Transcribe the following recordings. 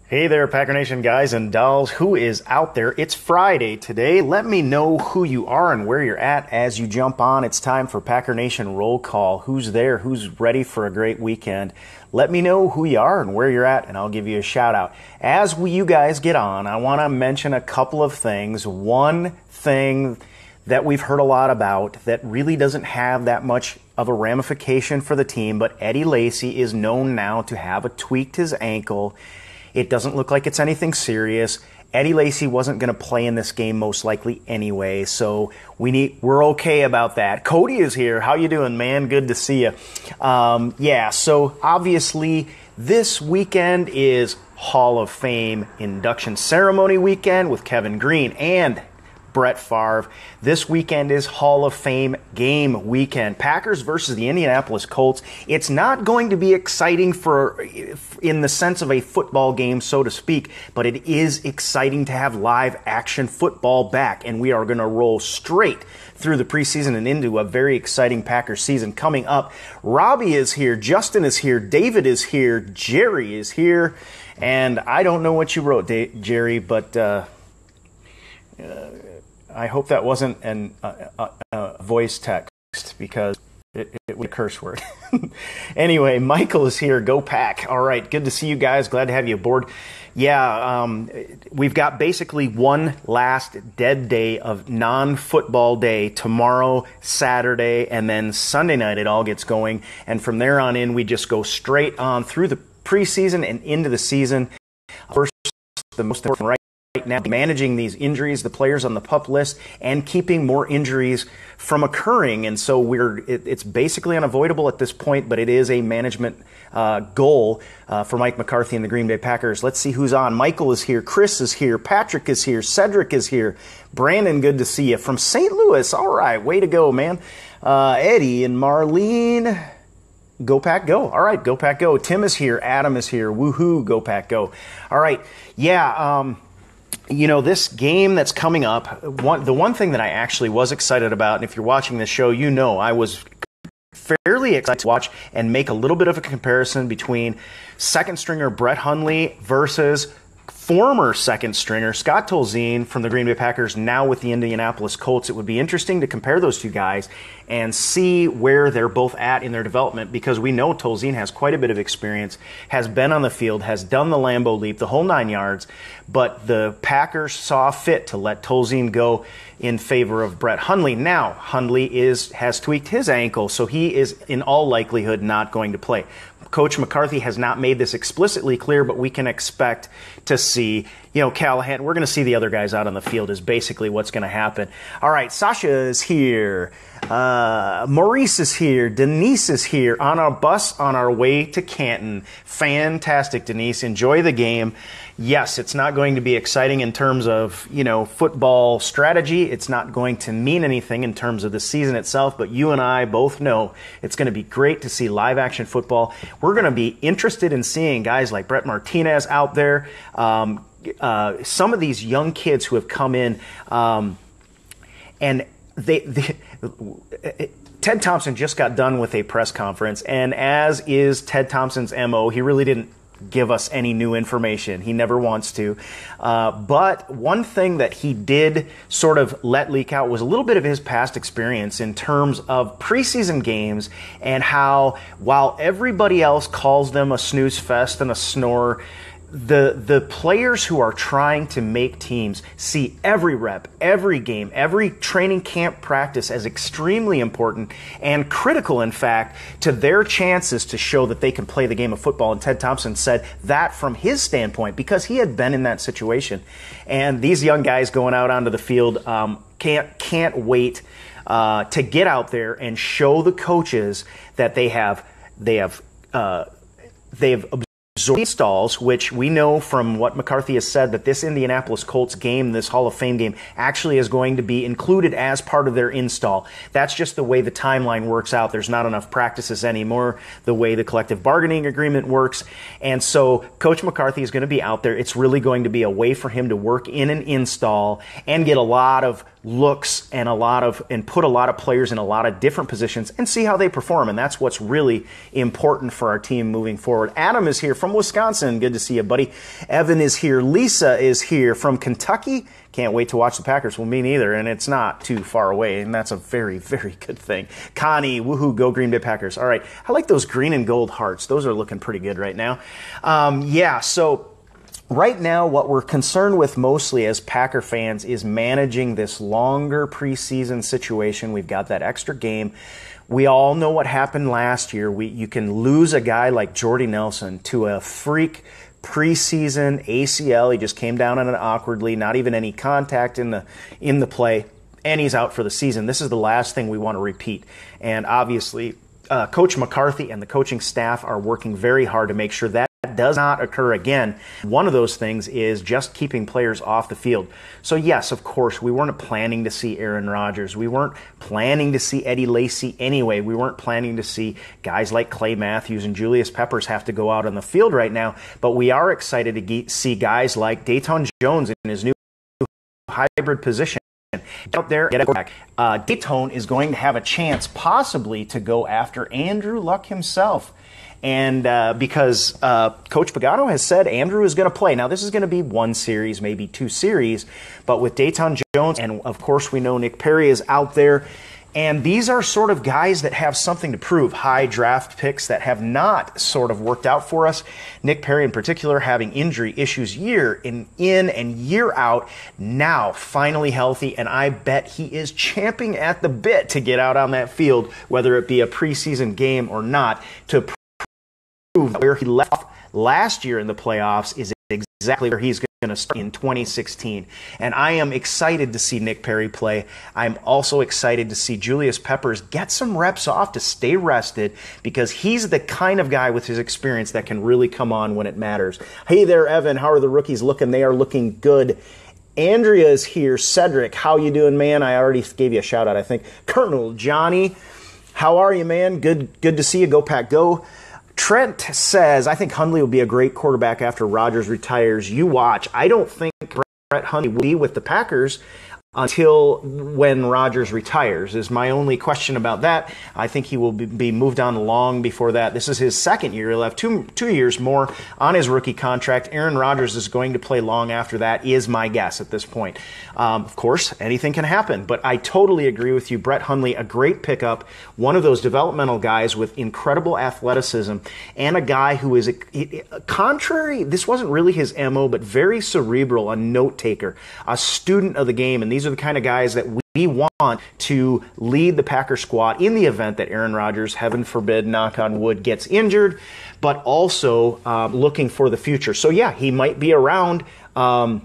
Hey there, Packer Nation guys and dolls. Who is out there? It's Friday today. Let me know who you are and where you're at as you jump on. It's time for Packer Nation Roll Call. Who's there? Who's ready for a great weekend? Let me know who you are and where you're at, and I'll give you a shout out. As you guys get on, I want to mention a couple of things. One thing that we've heard a lot about that really doesn't have that much of a ramification for the team, but Eddie Lacy is known now to have tweaked his ankle. It doesn't look like it's anything serious. Eddie Lacy wasn't going to play in this game most likely anyway, so we're okay about that. Cody is here. How you doing, man? Good to see you. So obviously this weekend is Hall of Fame induction ceremony weekend with Kevin Green and Brett Favre. This weekend is Hall of Fame game weekend. Packers versus the Indianapolis Colts. It's not going to be exciting in the sense of a football game, so to speak, but it is exciting to have live action football back, and we are going to roll straight through the preseason and into a very exciting Packers season coming up. Robbie is here, Justin is here, David is here, Jerry is here, and I don't know what you wrote, Jerry, but I hope that wasn't a voice text because it was a curse word. Anyway, Michael is here. Go Pack. All right, good to see you guys. Glad to have you aboard. Yeah, we've got basically one last dead day of non-football day tomorrow, Saturday, and then Sunday night it all gets going. And from there on in, we just go straight on through the preseason and into the season. First, the most important right now, managing these injuries, the players on the PUP list, and keeping more injuries from occurring. And so it's basically unavoidable at this point, but it is a management goal for Mike McCarthy and the Green Bay Packers. Let's see who's on. Michael is here. Chris is here. Patrick is here. Cedric is here. Brandon, good to see you. From St. Louis. All right. Way to go, man. Eddie and Marlene. Go Pack Go. All right. Go Pack Go. Tim is here. Adam is here. Woohoo. Go Pack Go. All right. Yeah. This game that's coming up, the one thing that I actually was excited about, and if you're watching this show, you know I was fairly excited to watch and make a little bit of a comparison between second stringer Brett Hundley versus former second stringer Scott Tolzien from the Green Bay Packers, now with the Indianapolis Colts. It would be interesting to compare those two guys and see where they're both at in their development, because we know Tolzien has quite a bit of experience, has been on the field, has done the Lambeau leap, the whole 9 yards, but the Packers saw fit to let Tolzien go in favor of Brett Hundley. Now, Hundley has tweaked his ankle, so he is in all likelihood not going to play. Coach McCarthy has not made this explicitly clear, but we can expect to see, Callahan, we're going to see the other guys out on the field is basically what's going to happen. All right, Sasha is here. Maurice is here. Denise is here on our bus on our way to Canton. Fantastic, Denise. Enjoy the game. Yes, it's not going to be exciting in terms of, football strategy. It's not going to mean anything in terms of the season itself, but you and I both know it's going to be great to see live action football. We're going to be interested in seeing guys like Brett Martinez out there. Some of these young kids who have come in, and Ted Thompson just got done with a press conference, and as is Ted Thompson's MO, he really didn't give us any new information. He never wants to. But one thing that he did sort of let leak out was a little bit of his past experience in terms of preseason games and how, while everybody else calls them a snooze fest and a snore, the players who are trying to make teams see every rep, every game, every training camp practice as extremely important and critical, in fact, to their chances to show that they can play the game of football. And Ted Thompson said that from his standpoint, because he had been in that situation. And these young guys going out onto the field can't wait to get out there and show the coaches that they have installs, which we know from what McCarthy has said that this Indianapolis Colts game, this Hall of Fame game, actually is going to be included as part of their install. That's just the way the timeline works out. There's not enough practices anymore, the way the collective bargaining agreement works. And so Coach McCarthy is going to be out there. It's really going to be a way for him to work in an install and get a lot of looks and put a lot of players in a lot of different positions and see how they perform. And that's what's really important for our team moving forward. Adam is here from Wisconsin. Good to see you, buddy. Evan is here. Lisa is here from Kentucky. Can't wait to watch the Packers. Well, me neither, and it's not too far away, and that's a very, very good thing. Connie, woohoo, go Green Bay Packers. All right, I like those green and gold hearts. Those are looking pretty good right now. So right now, what we're concerned with mostly as Packer fans is managing this longer preseason situation. We've got that extra game. We all know what happened last year. You can lose a guy like Jordy Nelson to a freak preseason ACL. He just came down on it awkwardly, not even any contact in the play, and he's out for the season. This is the last thing we want to repeat. And obviously, Coach McCarthy and the coaching staff are working very hard to make sure that does not occur again. One of those things is just keeping players off the field. So yes, of course, we weren't planning to see Aaron Rodgers. We weren't planning to see Eddie Lacy anyway. We weren't planning to see guys like Clay Matthews and Julius Peppers have to go out on the field right now. But we are excited to see guys like Dayton Jones in his new hybrid position out there. Dayton is going to have a chance possibly to go after Andrew Luck himself. And because Coach Pagano has said Andrew is going to play. Now, this is going to be one series, maybe two series, but with Dayton Jones, and of course we know Nick Perry is out there, and these are sort of guys that have something to prove, high draft picks that have not sort of worked out for us. Nick Perry in particular having injury issues year in and year out, now finally healthy, and I bet he is champing at the bit to get out on that field, whether it be a preseason game or not, to where he left off last year in the playoffs is exactly where he's going to start in 2016. And I am excited to see Nick Perry play. I'm also excited to see Julius Peppers get some reps off to stay rested, because he's the kind of guy with his experience that can really come on when it matters. Hey there, Evan. How are the rookies looking? They are looking good. Andrea is here. Cedric, how you doing, man? I already gave you a shout out, I think. Colonel Johnny, how are you, man? Good to see you. Go Pack, go. Trent says, I think Hundley will be a great quarterback after Rodgers retires. You watch. I don't think Brett Hundley will be with the Packers until when Rodgers retires, is my only question about that. I think he will be moved on long before that. This is his second year. He'll have two years more on his rookie contract. Aaron Rodgers is going to play long after that, is my guess at this point. Of course, anything can happen, but I totally agree with you. Brett Hundley, a great pickup, one of those developmental guys with incredible athleticism, and a guy who is, contrary, this wasn't really his MO, but very cerebral, a note taker, a student of the game, and these are the kind of guys that we want to lead the Packer squad in the event that Aaron Rodgers, heaven forbid, knock on wood, gets injured, but also looking for the future. So yeah, he might be around. But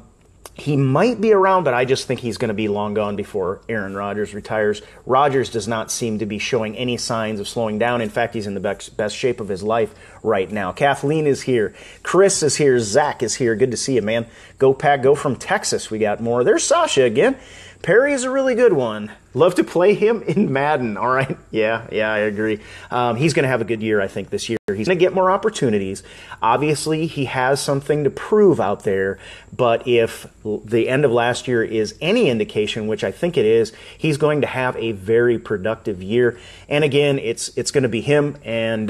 I just think he's going to be long gone before Aaron Rodgers retires. Rodgers does not seem to be showing any signs of slowing down. In fact, he's in the best shape of his life right now. Kathleen is here. Chris is here. Zach is here. Good to see you, man. Go Pack, go from Texas. We got more. There's Sasha again. Perry is a really good one. Love to play him in Madden. All right. Yeah, I agree. He's going to have a good year, I think, this year. He's going to get more opportunities. Obviously, he has something to prove out there. But if the end of last year is any indication, which I think it is, he's going to have a very productive year. And again, it's going to be him. And,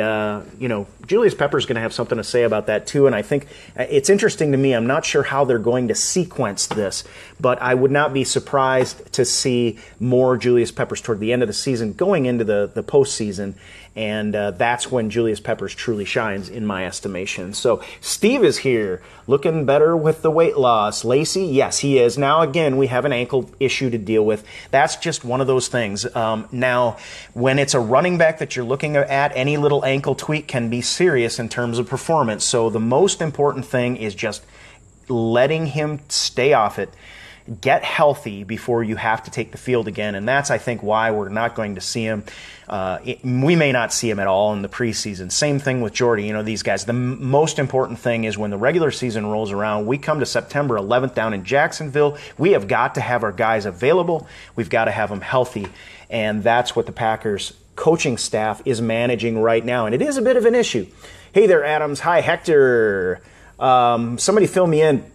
Julius Peppers is going to have something to say about that, too. And I think it's interesting to me. I'm not sure how they're going to sequence this, but I would not be surprised to see more Julius Peppers toward the end of the season, going into the postseason, and that's when Julius Peppers truly shines, in my estimation. So Steve is here, looking better with the weight loss. Lacy, yes, he is. Now, again, we have an ankle issue to deal with. That's just one of those things. Now, when it's a running back that you're looking at, any little ankle tweak can be serious in terms of performance. So the most important thing is just letting him stay off it, get healthy before you have to take the field again. And that's, I think, why we're not going to see him. We may not see him at all in the preseason. Same thing with Jordy. These guys. The most important thing is when the regular season rolls around, we come to September 11th down in Jacksonville. We have got to have our guys available. We've got to have them healthy. And that's what the Packers coaching staff is managing right now. And it is a bit of an issue. Hey there, Adams. Hi, Hector. Somebody fill me in.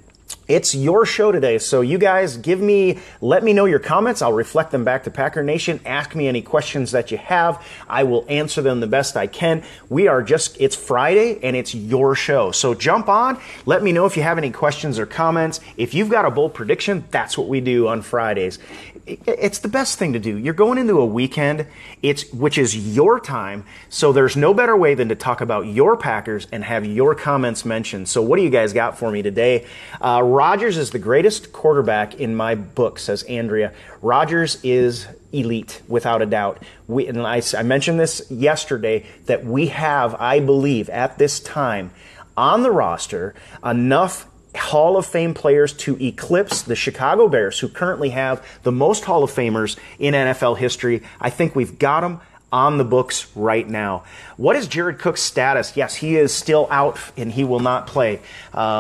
It's your show today, so you guys let me know your comments. I'll reflect them back to Packer Nation. Ask me any questions that you have. I will answer them the best I can. It's Friday, and it's your show. So jump on. Let me know if you have any questions or comments. If you've got a bold prediction, that's what we do on Fridays. It's the best thing to do. You're going into a weekend, which is your time, so there's no better way than to talk about your Packers and have your comments mentioned. So what do you guys got for me today? Rodgers is the greatest quarterback in my book, says Andrea. Rodgers is elite, without a doubt. I mentioned this yesterday, that we have, I believe, at this time, on the roster, enough Hall of Fame players to eclipse the Chicago Bears, who currently have the most Hall of Famers in NFL history. I think we've got them on the books right now. What is Jared Cook's status? Yes, he is still out and he will not play.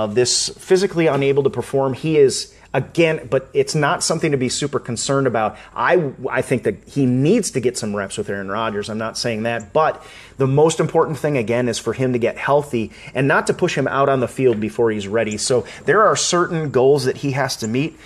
This physically unable to perform. He is, again, but it's not something to be super concerned about. I think that he needs to get some reps with Aaron Rodgers. I'm not saying that, but the most important thing, again, is for him to get healthy and not to push him out on the field before he's ready. So there are certain goals that he has to meet,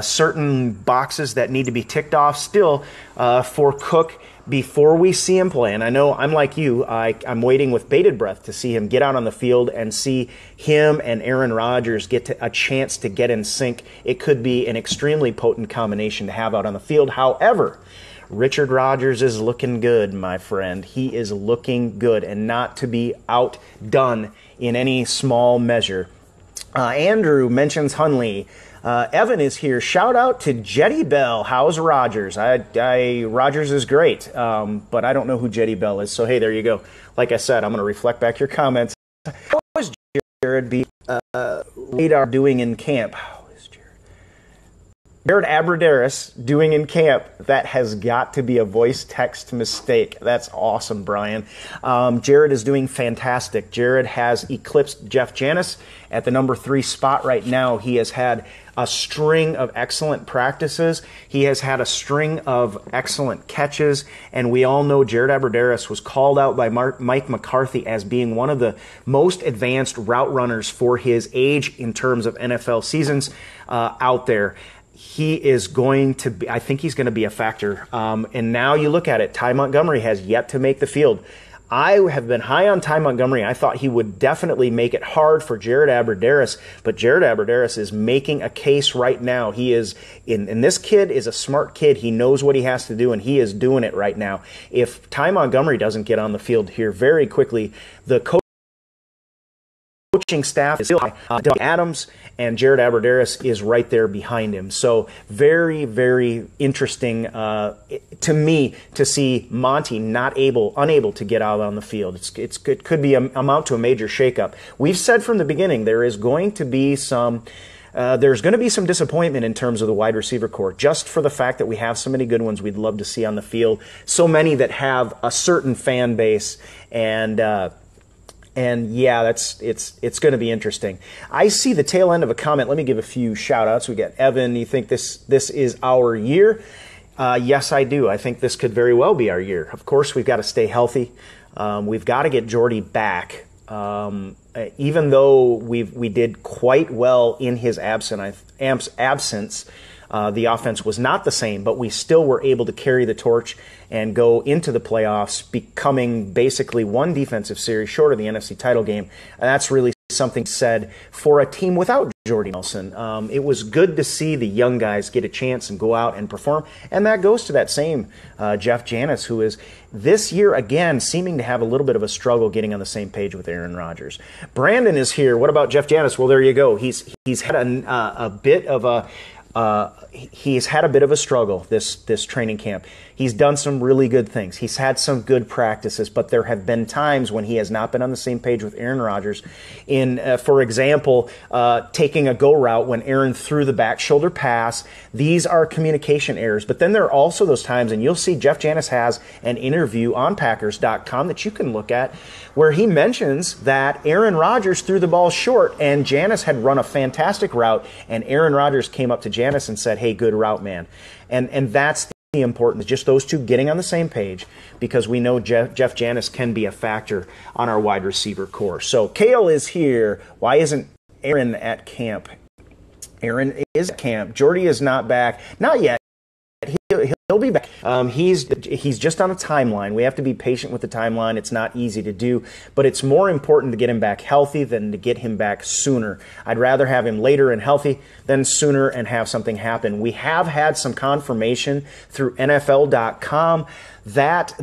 certain boxes that need to be ticked off still for Cook before we see him play. And I know I'm like you, I'm waiting with bated breath to see him get out on the field and see him and Aaron Rodgers get a chance to get in sync. It could be an extremely potent combination to have out on the field. However, Richard Rodgers is looking good, my friend. He is looking good, and not to be outdone in any small measure. Andrew mentions Hundley. Evan is here. Shout out to Jetty Bell. How's Rodgers? Rodgers is great, but I don't know who Jetty Bell is. So, hey, there you go. Like I said, I'm going to reflect back your comments. How is Jared Radar doing in camp? Jared Abbrederis doing in camp? That has got to be a voice text mistake. That's awesome, Brian. Jared is doing fantastic. Jared has eclipsed Jeff Janis at the number 3 spot right now. He has had a string of excellent practices. He has had a string of excellent catches, and we all know Jared Abbrederis was called out by Mike McCarthy as being one of the most advanced route runners for his age in terms of NFL seasons out there. He is going to be, I think he's going to be a factor. And now you look at it, Ty Montgomery has yet to make the field. I have been high on Ty Montgomery. I thought he would definitely make it hard for Jared Abbrederis, but Jared Abbrederis is making a case right now. He is, and this kid is a smart kid. He knows what he has to do, and he is doing it right now. If Ty Montgomery doesn't get on the field here very quickly, the coaching staff is still high. Doug Adams and Jared Abbrederis is right there behind him. So very, very interesting to me to see Monty unable to get out on the field. It could be amount to a major shakeup. We've said from the beginning there is going to be some. There's going to be some disappointment in terms of the wide receiver core, just for the fact that we have so many good ones we'd love to see on the field, so many that have a certain fan base, and yeah, it's going to be interesting. I see the tail end of a comment. Let me give a few shout-outs. We got Evan. You think this is our year? Yes, I do. I think this could very well be our year. Of course, we've got to stay healthy. We've got to get Jordy back. Even though we did quite well in his absence, the offense was not the same, but we still were able to carry the torch and go into the playoffs, becoming basically one defensive series short of the NFC title game. And that's really something said for a team without Jordy Nelson. It was good to see the young guys get a chance and go out and perform. And that goes to that same Jeff Janis, who is this year, again, seeming to have a little bit of a struggle getting on the same page with Aaron Rodgers. Brandon is here. What about Jeff Janis? Well, there you go. He's had a bit of a he's had a bit of a struggle this training camp. He's done some really good things. He's had some good practices, but there have been times when he has not been on the same page with Aaron Rodgers. For example, taking a go route when Aaron threw the back shoulder pass. These are communication errors. But then there are also those times, and you'll see Jeff Janis has an interview on Packers.com that you can look at, where he mentions that Aaron Rodgers threw the ball short, and Janis had run a fantastic route, and Aaron Rodgers came up to Janis and said, "Hey, good route, man." And that's the importance, just those two getting on the same page, because we know Jeff Janis can be a factor on our wide receiver core. So Kale is here. Why isn't Aaron at camp? Aaron is at camp. Jordy is not back. Not yet. He'll be back. He's just on a timeline. We have to be patient with the timeline. It's not easy to do, but it's more important to get him back healthy than to get him back sooner. I'd rather have him later and healthy than sooner and have something happen. We have had some confirmation through NFL.com that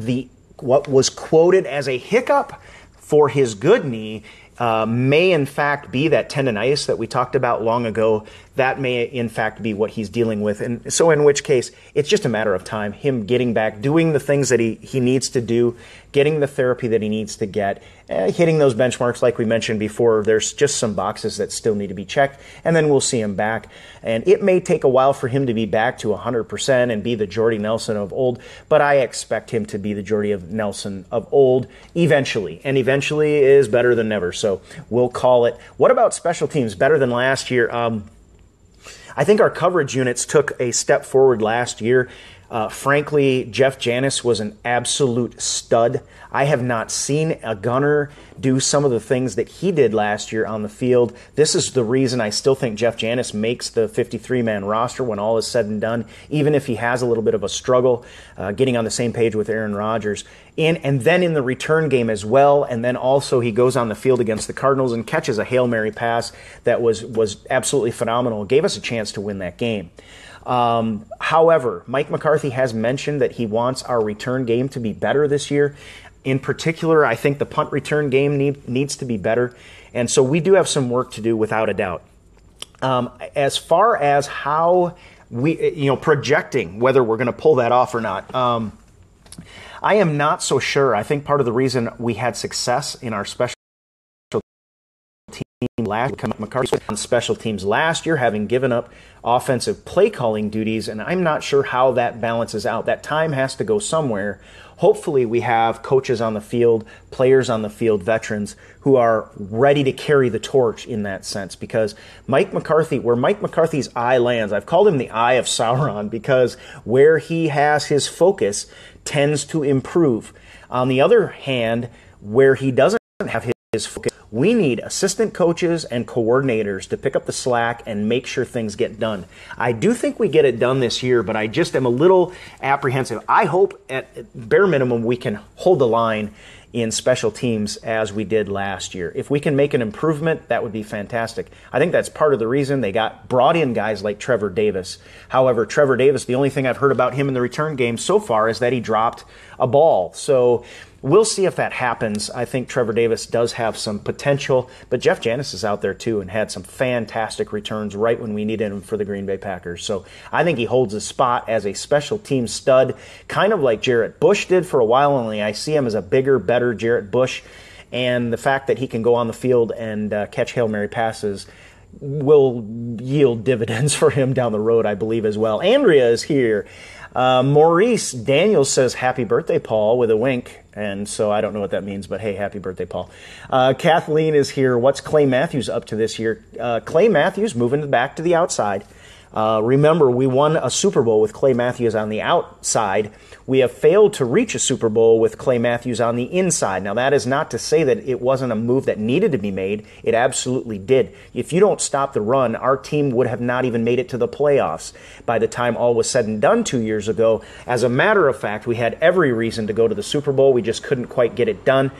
what was quoted as a hiccup for his good knee may in fact be that tendonitis that we talked about long ago. That may in fact be what he's dealing with. And so in which case, it's just a matter of time, him getting back, doing the things that he needs to do, getting the therapy that he needs to get, hitting those benchmarks like we mentioned before. There's just some boxes that still need to be checked, and then we'll see him back. And it may take a while for him to be back to 100% and be the Jordy Nelson of old, but I expect him to be the Jordy Nelson of old eventually, and eventually is better than never. So we'll call it. What about special teams? Better than last year? I think our coverage units took a step forward last year. Frankly, Jeff Janis was an absolute stud. I have not seen a gunner do some of the things that he did last year on the field. This is the reason I still think Jeff Janis makes the 53-man roster when all is said and done, even if he has a little bit of a struggle getting on the same page with Aaron Rodgers. And then in the return game as well, and then also he goes on the field against the Cardinals and catches a Hail Mary pass that was absolutely phenomenal. Gave us a chance to win that game. However, Mike McCarthy has mentioned that he wants our return game to be better this year. In particular, I think the punt return game needs to be better. And so we do have some work to do without a doubt. As far as how we, projecting whether we're going to pull that off or not, I am not so sure. I think part of the reason we had success in our special team last year, McCarthy on special teams last year, having given up offensive play calling duties, and I'm not sure how that balances out. That time has to go somewhere. Hopefully we have coaches on the field, players on the field, veterans who are ready to carry the torch in that sense, because Mike McCarthy, where Mike McCarthy's eye lands, I've called him the eye of Sauron, because where he has his focus tends to improve. On the other hand, where he doesn't have his focus, we need assistant coaches and coordinators to pick up the slack and make sure things get done. I do think we get it done this year, but I just am a little apprehensive. I hope at bare minimum we can hold the line in special teams as we did last year. If we can make an improvement, that would be fantastic. I think that's part of the reason they brought in guys like Trevor Davis. However, Trevor Davis, the only thing I've heard about him in the return game so far is that he dropped a ball. So we'll see if that happens. I think Trevor Davis does have some potential, but Jeff Janis is out there too and had some fantastic returns right when we needed him for the Green Bay Packers. So I think he holds a spot as a special team stud, kind of like Jarrett Bush did for a while, only I see him as a bigger, better Jarrett Bush. And the fact that he can go on the field and catch Hail Mary passes will yield dividends for him down the road, I believe, as well. Andrea is here. Maurice Daniels says, "Happy birthday, Paul," with a wink. And so I don't know what that means, but hey, happy birthday, Paul. Kathleen is here. What's Clay Matthews up to this year? Clay Matthews moving back to the outside. Remember, we won a Super Bowl with Clay Matthews on the outside. We have failed to reach a Super Bowl with Clay Matthews on the inside. Now, that is not to say that it wasn't a move that needed to be made. It absolutely did. If you don't stop the run, our team would have not even made it to the playoffs by the time all was said and done 2 years ago. As a matter of fact, we had every reason to go to the Super Bowl. We just couldn't quite get it done.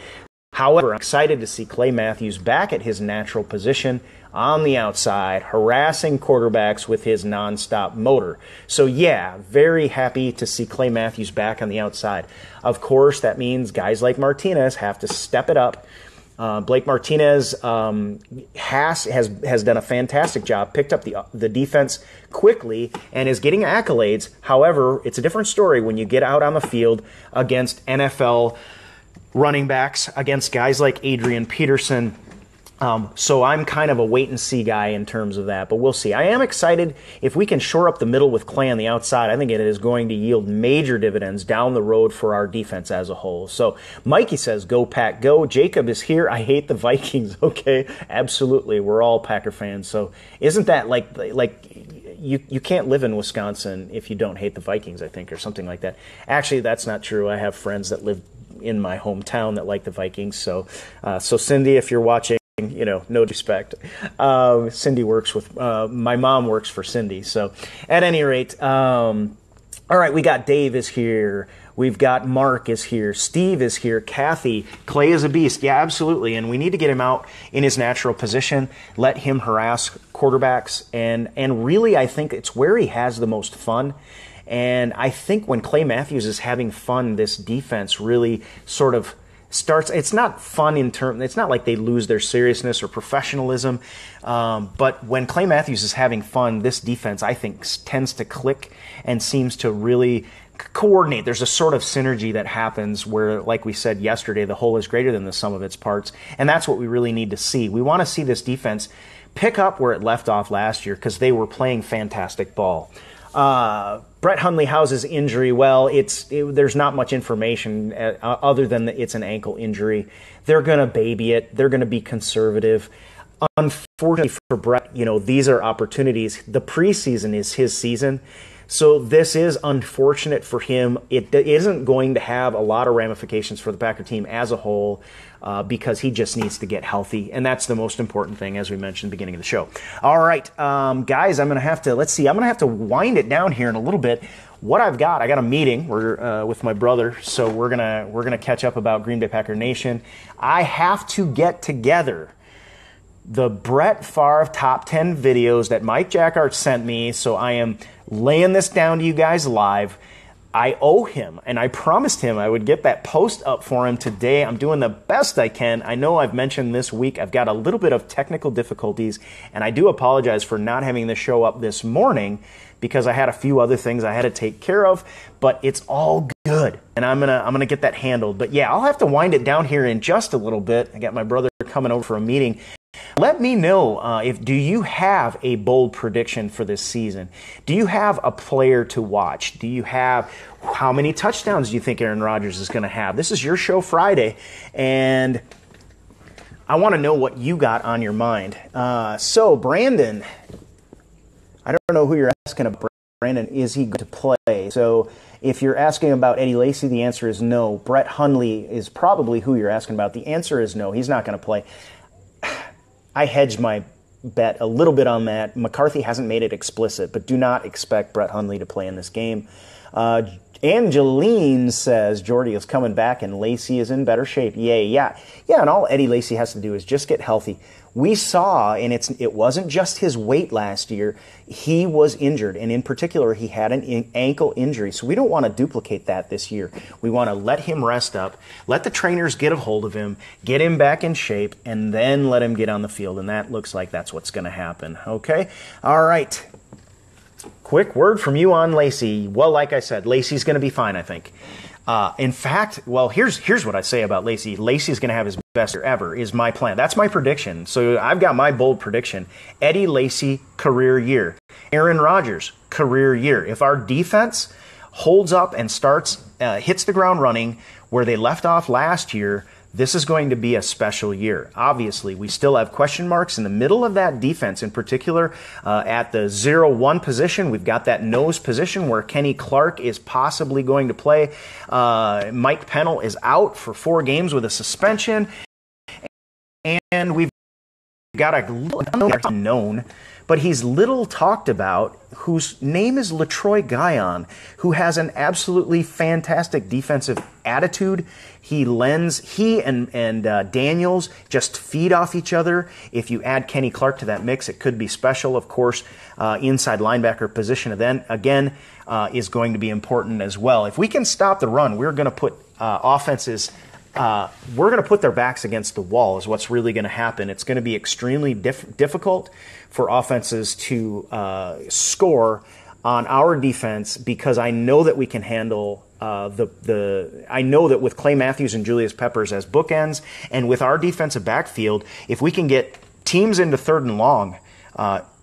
However, I'm excited to see Clay Matthews back at his natural position on the outside, harassing quarterbacks with his nonstop motor. So yeah, very happy to see Clay Matthews back on the outside. Of course, that means guys like Martinez have to step it up. Blake Martinez has done a fantastic job, picked up the defense quickly, and is getting accolades. However, it's a different story when you get out on the field against NFL running backs, against guys like Adrian Peterson. So I'm kind of a wait-and-see guy in terms of that, but we'll see. I am excited if we can shore up the middle with Clay on the outside. I think it is going to yield major dividends down the road for our defense as a whole. So Mikey says, "Go Pack, go." Jacob is here. "I hate the Vikings." Okay, absolutely. We're all Packer fans. So isn't that like you can't live in Wisconsin if you don't hate the Vikings, I think, or something like that. Actually, that's not true. I have friends that live in my hometown that like the Vikings. So Cindy, if you're watching, no disrespect. Cindy works with, my mom works for Cindy. So at any rate, all right, we got Dave is here. We've got Mark is here. Steve is here. Kathy. Clay is a beast. Yeah, absolutely. And we need to get him out in his natural position, let him harass quarterbacks. And really, I think it's where he has the most fun. And I think when Clay Matthews is having fun, this defense really sort of starts. It's not fun it's not like they lose their seriousness or professionalism. But when Clay Matthews is having fun, this defense, I think, tends to click and seems to really coordinate. There's a sort of synergy that happens where, like we said yesterday, the whole is greater than the sum of its parts. And that's what we really need to see. We want to see this defense pick up where it left off last year because they were playing fantastic ball. Brett Hundley, how's his injury? Well, there's not much information other than that it's an ankle injury. They're going to baby it. They're going to be conservative. Unfortunately for Brett, these are opportunities. The preseason is his season. So this is unfortunate for him. It isn't going to have a lot of ramifications for the Packer team as a whole because he just needs to get healthy. And that's the most important thing, as we mentioned at the beginning of the show. All right, guys, I'm going to have to wind it down here in a little bit. What I got a meeting with my brother, so we're gonna catch up about Green Bay Packer Nation. I have to get together the Brett Favre top 10 videos that Mike Jackart sent me, so I am laying this down to you guys live. I owe him, and I promised him I would get that post up for him today. I'm doing the best I can. I know I've mentioned this week I've got a little bit of technical difficulties, and I do apologize for not having the show up this morning because I had a few other things I had to take care of, but it's all good, and I'm gonna get that handled. But yeah, I'll have to wind it down here in just a little bit. I got my brother coming over for a meeting. Let me know do you have a bold prediction for this season? Do you have a player to watch? Do you have how many touchdowns do you think Aaron Rodgers is going to have? This is your show Friday, and I want to know what you got on your mind. So, Brandon, I don't know who you're asking about. Brandon, is he going to play? So, if you're asking about Eddie Lacy, the answer is no. Brett Hundley is probably who you're asking about. The answer is no. He's not going to play. I hedged my bet a little bit on that. McCarthy hasn't made it explicit, but do not expect Brett Hundley to play in this game. Angeline says Jordy is coming back and Lacy is in better shape. Yay, yeah. Yeah, and all Eddie Lacy has to do is just get healthy. We saw, and it wasn't just his weight last year. He was injured, and in particular, he had an ankle injury. So we don't want to duplicate that this year. We want to let him rest up, let the trainers get a hold of him, get him back in shape, and then let him get on the field. And that looks like that's what's going to happen. Okay? All right. Quick word from you on Lacy. Well, like I said, Lacy's going to be fine, I think. In fact, well, here's what I say about Lacy. Lacy's going to have his best year ever, is my plan. That's my prediction. So I've got my bold prediction. Eddie Lacy, career year. Aaron Rodgers, career year. If our defense holds up and hits the ground running where they left off last year, this is going to be a special year. Obviously, we still have question marks in the middle of that defense, in particular at the 0-1 position. We've got that nose position where Kenny Clark is possibly going to play. Mike Pennell is out for 4 games with a suspension. And we've got a unknown, but he's little talked about, whose name is LaTroy Guion, who has an absolutely fantastic defensive attitude. He and Daniels just feed off each other. If you add Kenny Clark to that mix, it could be special. Of course, inside linebacker position then again is going to be important as well. If we can stop the run, we're going to put offenses. We're going to put their backs against the wall is what's really going to happen. It's going to be extremely difficult for offenses to score on our defense because I know that we can handle I know that with Clay Matthews and Julius Peppers as bookends and with our defensive backfield, if we can get teams into 3rd and long,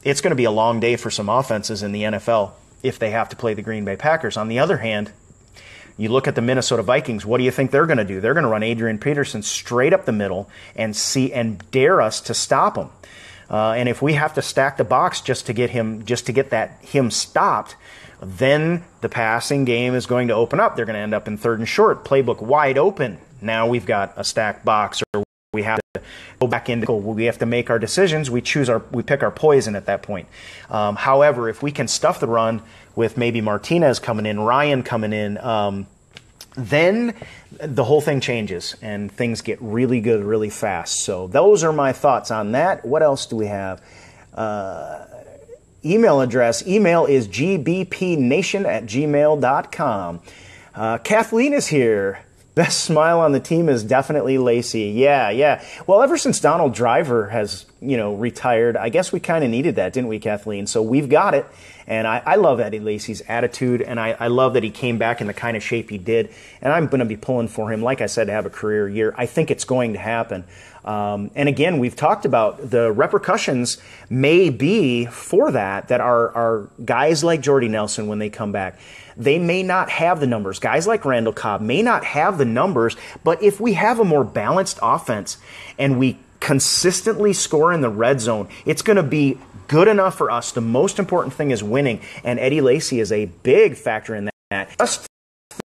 it's going to be a long day for some offenses in the NFL if they have to play the Green Bay Packers. On the other hand, you look at the Minnesota Vikings, what do you think they're going to do? They're going to run Adrian Peterson straight up the middle and dare us to stop him. And if we have to stack the box just to get him stopped, then the passing game is going to open up. They're going to end up in 3rd and short, playbook wide open. Now we've got a stacked box, or we have to go back into. We have to make our decisions. We pick our poison at that point. However, if we can stuff the run with maybe Martinez coming in, Ryan coming in, then the whole thing changes and things get really good really fast. So those are my thoughts on that. What else do we have? Email address. Email is gbpnation@gmail.com. Kathleen is here. Best smile on the team is definitely Lacy. Yeah. Well, ever since Donald Driver has, retired, I guess we kind of needed that, didn't we, Kathleen? So we've got it. And I love Eddie Lacy's attitude, and I love that he came back in the kind of shape he did. And I'm going to be pulling for him, like I said, to have a career year. I think it's going to happen. And again, we've talked about the repercussions may be for that are guys like Jordy Nelson when they come back. They may not have the numbers. Guys like Randall Cobb may not have the numbers, but if we have a more balanced offense and we consistently score in the red zone, it's going to be good enough for us. The most important thing is winning, and Eddie Lacy is a big factor in that. Just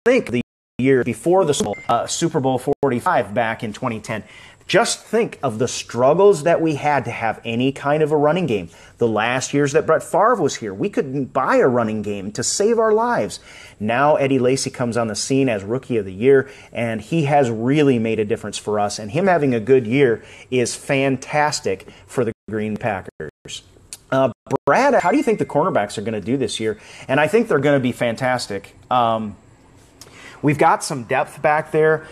think the year before the Super Bowl 45 back in 2010. Just think of the struggles that we had to have any kind of a running game. The last years that Brett Favre was here, we couldn't buy a running game to save our lives. Now Eddie Lacy comes on the scene as Rookie of the Year, and he has really made a difference for us. And him having a good year is fantastic for the Green Packers. Brad, how do you think the cornerbacks are going to do this year? And I think they're going to be fantastic. We've got some depth back there.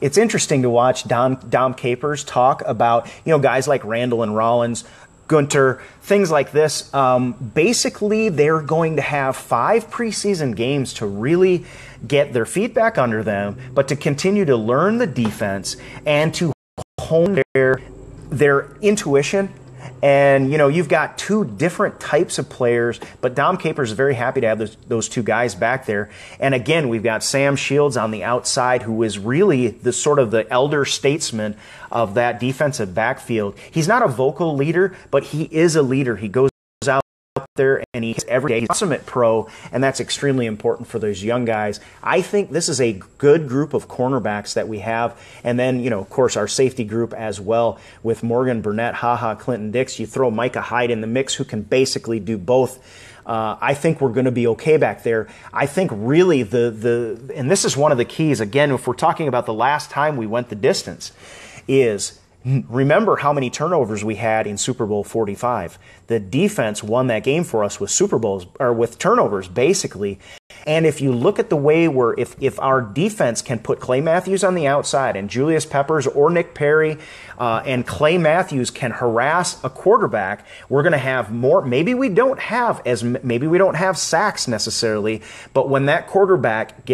It's interesting to watch Dom Capers talk about, guys like Randall and Rollins, Gunter, things like this. Basically, they're going to have 5 preseason games to really get their feet back under them, but to continue to learn the defense and to hone their intuition. And, you've got 2 different types of players, but Dom Capers is very happy to have those 2 guys back there. And again, we've got Sam Shields on the outside, who is really the sort of the elder statesman of that defensive backfield. He's not a vocal leader, but he is a leader. He goes out there and he's every day. He's an ultimate pro, and that's extremely important for those young guys. I think this is a good group of cornerbacks that we have. And then, of course, our safety group as well with Morgan Burnett, Clinton Dix. You throw Micah Hyde in the mix, who can basically do both. I think we're going to be okay back there. I think really and this is one of the keys, again, if we're talking about the last time we went the distance, is remember how many turnovers we had in Super Bowl 45. The defense won that game for us with with turnovers, basically. And if you look at the way if our defense can put Clay Matthews on the outside and Julius Peppers or Nick Perry and Clay Matthews can harass a quarterback, we're going to have more. Maybe we don't have sacks necessarily, but when that quarterback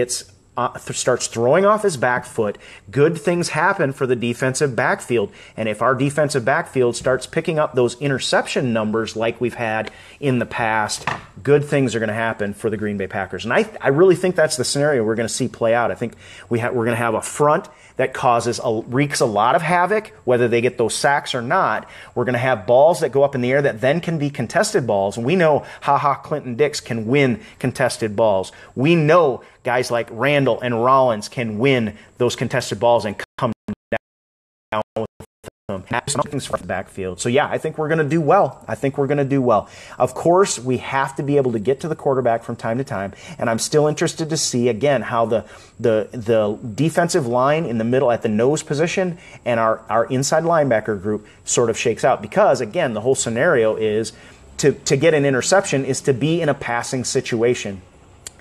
starts throwing off his back foot, good things happen for the defensive backfield. And if our defensive backfield starts picking up those interception numbers like we've had in the past, good things are going to happen for the Green Bay Packers. And I really think that's the scenario we're going to see play out. I think we're going to have a front that wreaks a lot of havoc, whether they get those sacks or not. We're going to have balls that go up in the air that then can be contested balls. And we know Clinton Dix can win contested balls. We know guys like Randall and Rollins can win those contested balls and come down with them. Something's from the backfield. So yeah, I think we're going to do well. Of course, we have to be able to get to the quarterback from time to time, and I'm still interested to see again how the defensive line in the middle at the nose position and our inside linebacker group sort of shakes out, because again, the whole scenario is to get an interception is to be in a passing situation.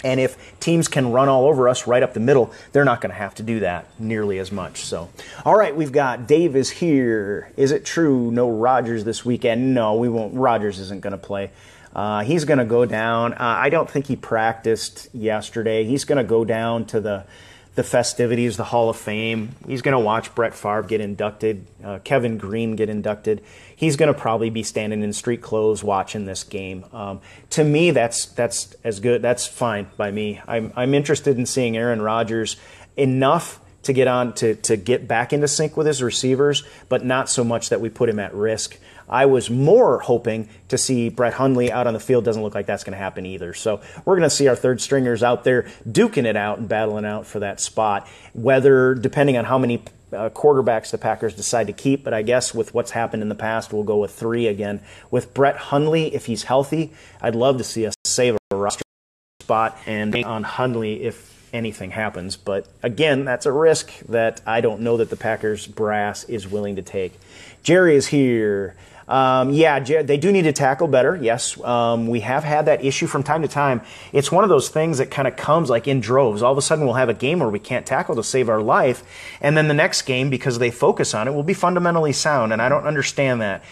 And if teams can run all over us right up the middle, they're not going to have to do that nearly as much. So, all right, we've got Dave is here. Is it true no Rodgers this weekend? No, we won't. Rodgers isn't going to play. He's going to go down. I don't think he practiced yesterday. He's going to go down to the festivities, the Hall of Fame. He's going to watch Brett Favre get inducted, Kevin Green get inducted. He's going to probably be standing in street clothes watching this game. To me, that's as good. That's fine by me. I'm interested in seeing Aaron Rodgers enough to get back into sync with his receivers, but not so much that we put him at risk. I was more hoping to see Brett Hundley out on the field. Doesn't look like that's going to happen either. So we're going to see our third stringers out there duking it out and battling out for that spot. Whether, depending on how many quarterbacks the Packers decide to keep, but I guess with what's happened in the past, we'll go with 3 again. With Brett Hundley, if he's healthy, I'd love to see us save a roster spot and on Hundley if anything happens. But again, that's a risk that I don't know that the Packers brass is willing to take. Jerry is here. They do need to tackle better. Yes, we have had that issue from time to time. It's one of those things that kind of comes like in droves. All of a sudden, we'll have a game where we can't tackle to save our life, and then the next game, because they focus on it, will be fundamentally sound, and I don't understand that.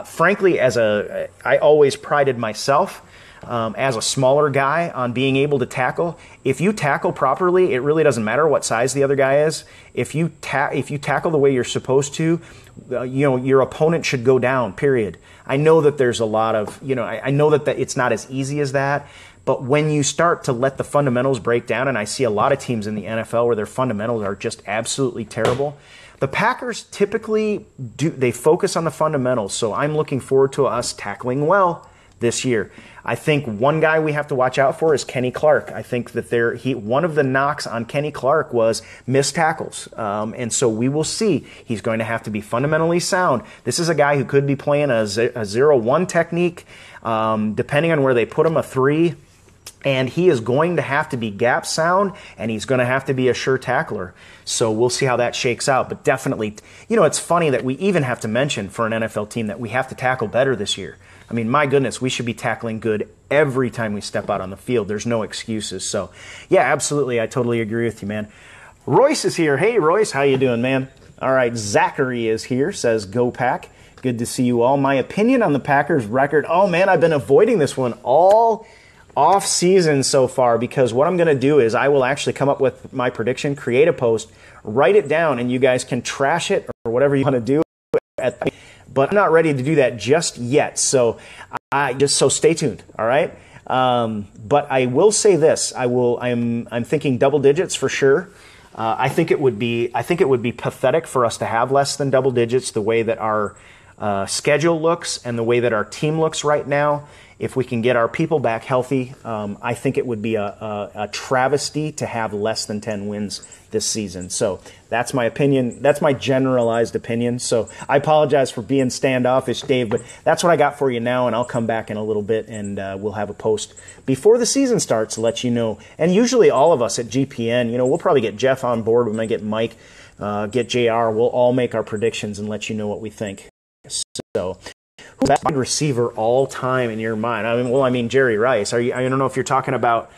Frankly, I always prided myself as a smaller guy on being able to tackle. If you tackle properly, it really doesn't matter what size the other guy is. If you tackle the way you're supposed to, your opponent should go down, period. I know that there's a lot of, I know that it's not as easy as that, but when you start to let the fundamentals break down, and I see a lot of teams in the NFL where their fundamentals are just absolutely terrible, the Packers typically they focus on the fundamentals, so I'm looking forward to us tackling well this year. I think one guy we have to watch out for is Kenny Clark. I think that one of the knocks on Kenny Clark was missed tackles. And so we will see. He's going to have to be fundamentally sound. This is a guy who could be playing a 0-1 technique, depending on where they put him, a 3. And he is going to have to be gap sound, and he's going to have to be a sure tackler. So we'll see how that shakes out. But definitely, it's funny that we even have to mention for an NFL team that we have to tackle better this year. I mean, my goodness, we should be tackling good every time we step out on the field. There's no excuses. So, yeah, absolutely. I totally agree with you, man. Royce is here. Hey, Royce, how you doing, man? All right, Zachary is here, says, go Pack. Good to see you all. My opinion on the Packers record. Oh, man, I've been avoiding this one all off season so far, because what I'm going to do is I will actually come up with my prediction, create a post, write it down, and you guys can trash it or whatever you want to do. But I'm not ready to do that just yet, so stay tuned. All right. But I will say this: I'm thinking double digits for sure. I think it would be pathetic for us to have less than double digits the way that our schedule looks and the way that our team looks right now. If we can get our people back healthy, I think it would be a travesty to have less than 10 wins this season. So that's my opinion. That's my generalized opinion. So I apologize for being standoffish, Dave, but that's what I got for you now, and I'll come back in a little bit, and we'll have a post before the season starts to let you know. And usually all of us at GPN, we'll probably get Jeff on board. We might get Mike, get JR. We'll all make our predictions and let you know what we think. So who's that wide receiver all time in your mind? I mean, Jerry Rice. I don't know if you're talking about,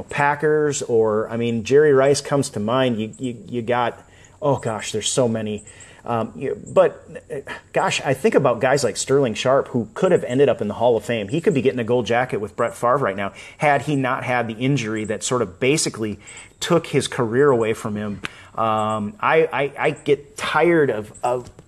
Packers or, Jerry Rice comes to mind. You got, oh gosh, there's so many. But gosh, I think about guys like Sterling Sharp, who could have ended up in the Hall of Fame. He could be getting a gold jacket with Brett Favre right now, had he not had the injury that sort of basically took his career away from him. I get tired of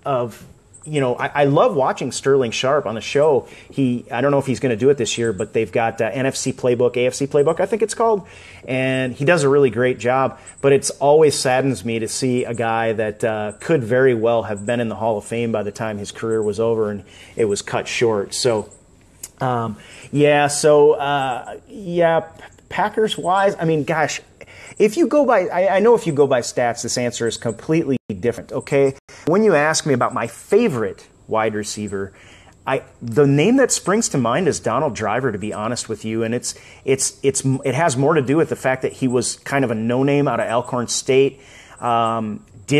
I love watching Sterling Sharp on the show. I don't know if he's going to do it this year, but they've got NFC Playbook, AFC Playbook, I think it's called, and he does a really great job. But it's always saddens me to see a guy that could very well have been in the Hall of Fame by the time his career was over, and it was cut short. So, Packers-wise, gosh, if you go by, I know if you go by stats, this answer is completely different, okay? When you ask me about my favorite wide receiver, the name that springs to mind is Donald Driver, to be honest with you, and it has more to do with the fact that he was kind of a no-name out of Alcorn State, wasn't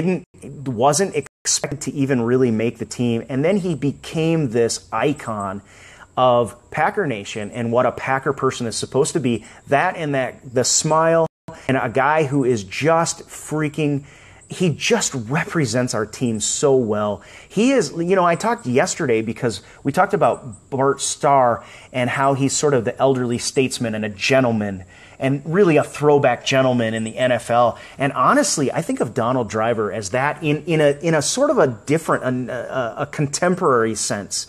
expected to even really make the team, and then he became this icon of Packer Nation and what a Packer person is supposed to be. The smile, and a guy who is just he just represents our team so well. He is, I talked yesterday because we talked about Bart Starr and how he's sort of the elderly statesman and a gentleman and really a throwback gentleman in the NFL. And honestly, I think of Donald Driver as that in a sort of a different, a contemporary sense.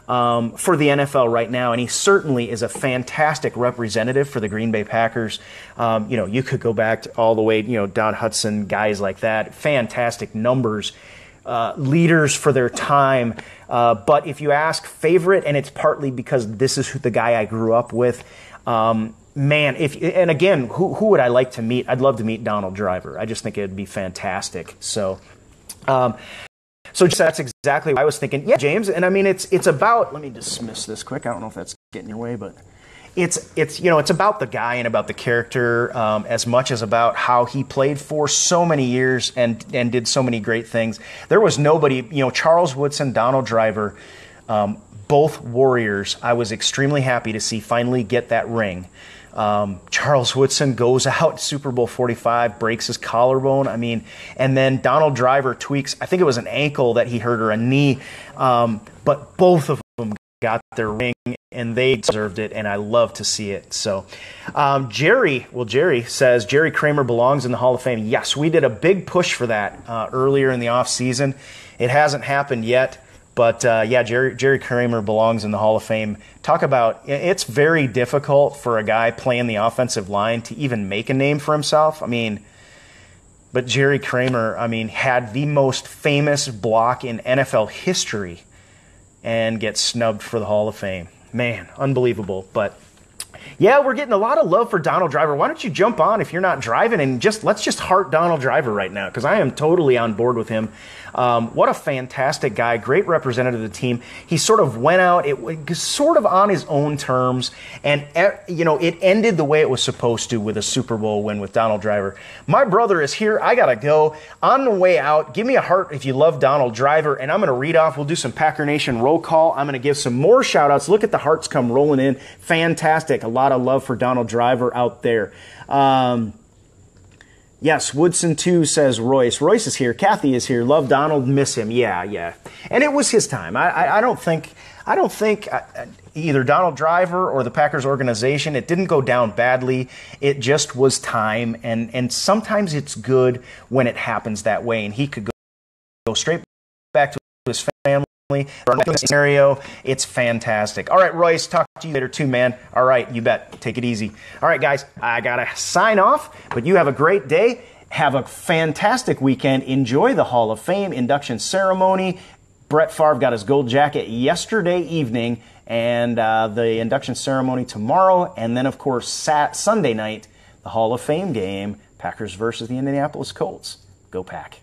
For the NFL right now, and he certainly is a fantastic representative for the Green Bay Packers. You could go back all the way, Don Hudson, guys like that, fantastic numbers, leaders for their time. But if you ask favorite, and it's partly because this is the guy I grew up with, Man, and again, who would I like to meet? I'd love to meet Donald Driver. I just think it'd be fantastic. So, so that's exactly what I was thinking. Yeah, James, and I mean, it's about. Let me dismiss this quick. I don't know if that's getting your way, but it's you know, it's about the guy and about the character as much as about how he played for so many years and did so many great things. There was nobody, you know, Charles Woodson, Donald Driver, both Warriors. I was extremely happy to see finally get that ring. Charles Woodson goes out Super Bowl 45, breaks his collarbone. I mean, and then Donald Driver tweaks, I think it was an ankle that he hurt or a knee, but both of them got their ring and they deserved it, and I love to see it. So Jerry says Jerry Kramer belongs in the Hall of Fame. Yes, we did a big push for that earlier in the offseason. It hasn't happened yet. But, yeah, Jerry Kramer belongs in the Hall of Fame. Talk about, it's very difficult for a guy playing the offensive line to even make a name for himself. I mean, but Jerry Kramer, I mean, had the most famous block in NFL history and gets snubbed for the Hall of Fame. Man, unbelievable. But, yeah, we're getting a lot of love for Donald Driver. Why don't you jump on if you're not driving and let's just heart Donald Driver right now, because I am totally on board with him. What a fantastic guy, great representative of the team. He sort of went out, sort of on his own terms, and you know, it ended the way it was supposed to with a Super Bowl win with Donald Driver. My brother is here. I gotta go. On the way out, give me a heart if you love Donald Driver, and I'm gonna read off. We'll do some Packer Nation roll call. I'm gonna give some more shout outs. Look at the hearts come rolling in. Fantastic. A lot of love for Donald Driver out there. Yes, Woodson too, says Royce. Royce is here. Kathy is here. Love Donald, miss him. Yeah. And it was his time. I don't think either Donald Driver or the Packers organization, it didn't go down badly. It just was time, and sometimes it's good when it happens that way. And he could go straight back to his family. Or in this scenario, it's fantastic. All right, Royce, talk to you later too, man. All right, you bet. Take it easy. All right, guys, I got to sign off, but you have a great day. Have a fantastic weekend. Enjoy the Hall of Fame induction ceremony. Brett Favre got his gold jacket yesterday evening, and the induction ceremony tomorrow. And then, of course, Sunday night, the Hall of Fame game, Packers versus the Indianapolis Colts. Go Pack.